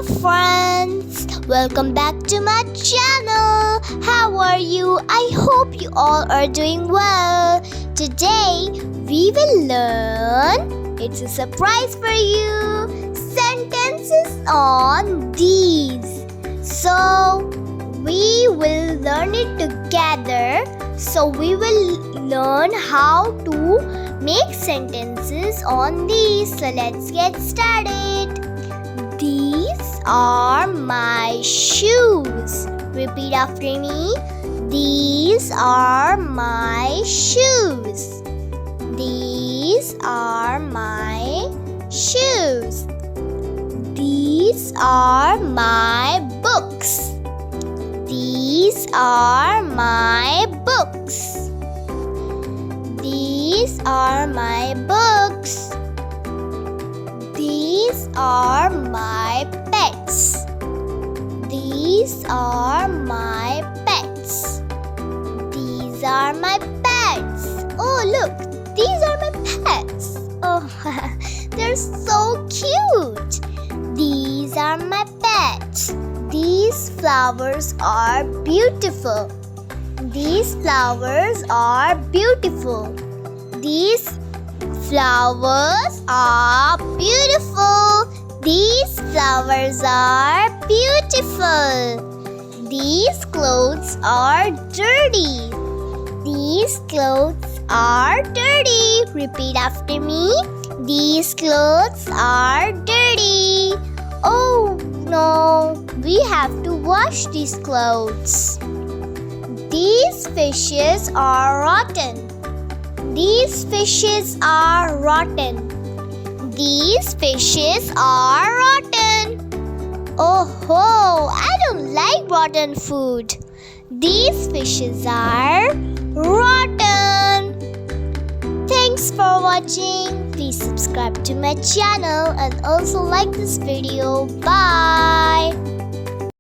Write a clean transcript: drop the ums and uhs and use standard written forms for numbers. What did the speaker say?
friends, welcome back to my channel. How are you? I hope you all are doing well. Today we will learn, it's a surprise for you, sentences on these. So we will learn it together. So we will learn how to make sentences on these. So let's get started. These are my shoes. Repeat after me. These are my shoes. These are my shoes. These are my books. These are my books. These are my books. These are my pets. These are my pets. These are my pets. Oh, look, these are my pets. Oh, they're so cute. These are my pets. These flowers are beautiful. These flowers are beautiful. These flowers are beautiful. These flowers are beautiful. These clothes are dirty. These clothes are dirty. Repeat after me. These clothes are dirty. Oh no, we have to wash these clothes. These fishes are rotten. These fishes are rotten. These fishes are rotten. Oh, I don't like rotten food. These fishes are rotten. Thanks for watching. Please subscribe to my channel and also like this video. Bye.